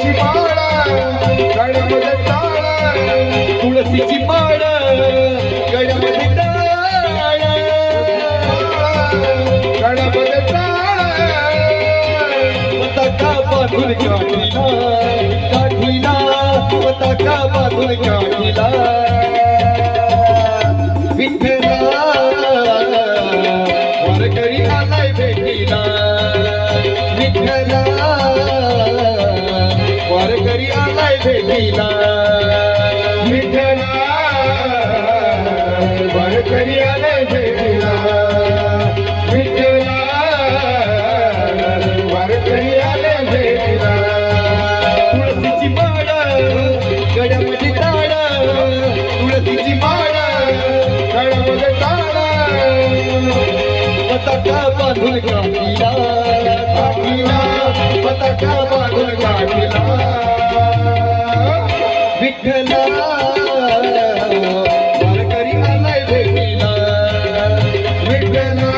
तुळशीची माळ गळ्यामध्ये टाळ तुळशीची माळ गळ्यामध्ये टाळ गळ्यामध्ये टाळ पताका बांधून काठीला पताका बांधून काठीला विठ्ठला वारकरी आलाय भेटीला विठ्ठला वारकरी आलाय भेटीला विठ्ठला वारकरी आलाय भेटीला विठ्ठला वारकरी आलाय भेटीला तुळशीची माळ गळ्यामध्ये टाळ तुळशीची माळ गळ्यामध्ये टाळ पताका बांधून काठीला पताका बांधून काठीला विठ्ठला वारकरी आलाय भेटीला विठ्ठला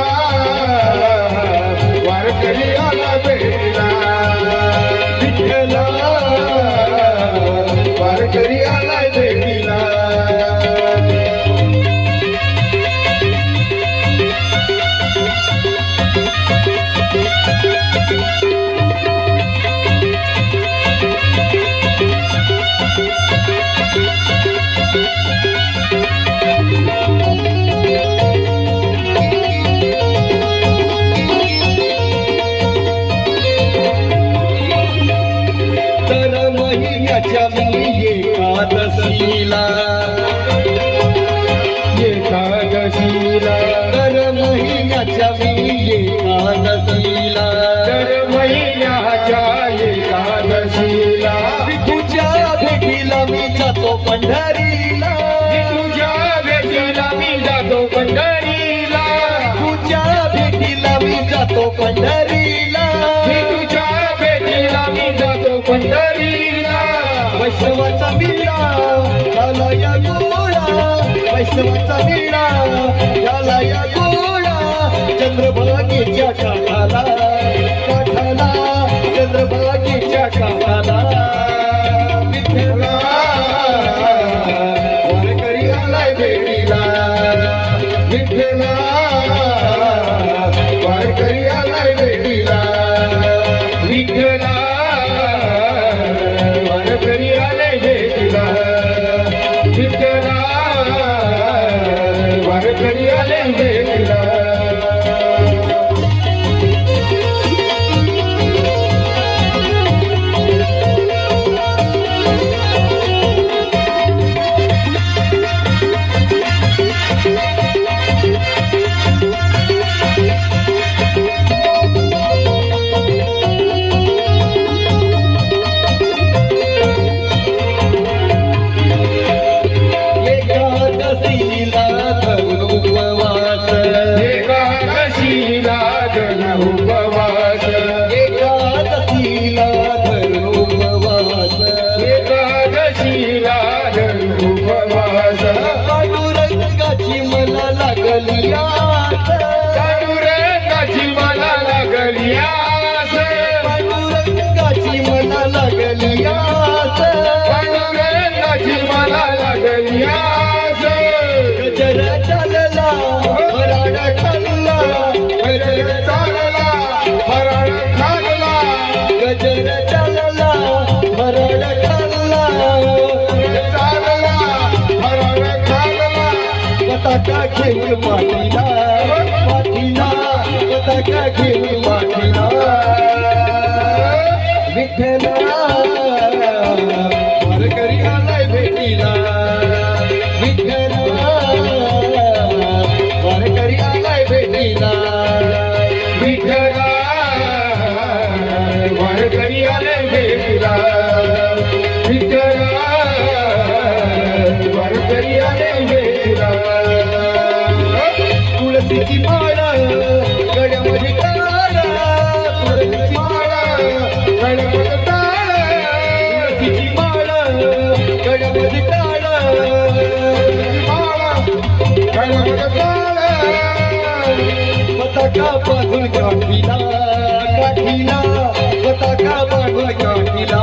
वारकरी आला भेटीला विठ्ठला वारकरी आलाय भेटीला तर महिन्याच्या मी एकादशीला एकादशीला तर महिन्याच्या मी एकादशीला दर महिन्याच्या एकादशीला तुझ्या भेटीला मी जातो पंढरीला तुझ्या भेटीला मी जातो पंढरीला तुझ्या भेटीला मी जातो पंढरीला तुझ्या भेटीला मी जातो पंढरीला वैष्णवाचा मीरा झाला या गोळा वैष्णवाचा मीरा झाला या गोळा चंद्रभागेच्या काठाला चंद्रभागेच्या काठाला विठ्ठला वारकरी आलाय भेटीला विठ्ठला वारकरी आलाय भेटीला विठ्ठला वारकरी आलाय भेटीला विठ्ठला वारकरी आलाय भेटीला एकादशीला धरून उपवास एकादशीला जन उपवास एकादशीला धरून उपवास एकादशीला जन उपवास पांडुरंगाची मला लागली आस पांडुरंगाची मला लागली आस पांडुरंगाची मला लागली आस पांडुरंगाची मला लागली आस गजर चालला हराड खाल्ला गजर चालला हरण खाल्ला गजर चालला हराड खाल्ला चालला हरण खाल्ला पताका घेऊन पाठीला पताका घेऊन पाठीला विठ्ठला वारकरी आलाय भेटीला विठ्ठला वारकरी आलाय भेटीला विठ्ठला वारकरी आले भेटीला विठ्ठला वारकरी आले भेटीला तुळशीची माळ गळ्यामध्ये टाळ तुळशीची माळ गळ्यामध्ये टाळ तुळशीची माळ गळ्यामध्ये टाळ गळ्यामध्ये टाळ पताका बांधून काठीला पताका बांधून काठीला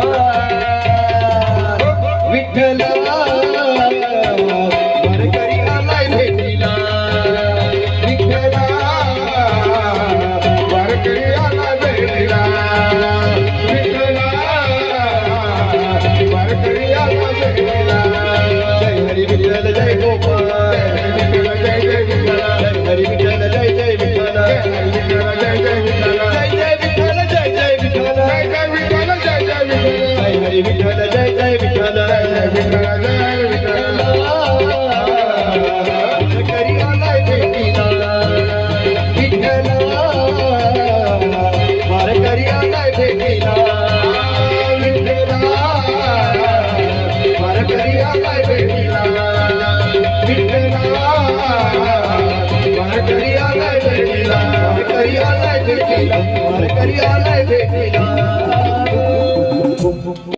जय विठ्ठल जय जय विठ्ठल जय विठ्ठल जय विठ्ठल वारकरी आलाय भेटीला विठ्ठला वारकरी आलाय भेटीला विठ्ठला वारकरी आलाय भेटीला विठ्ठला वारकरी आलाय भेटीला वारकरी आलाय भेटीला वारकरी आलाय भेटीला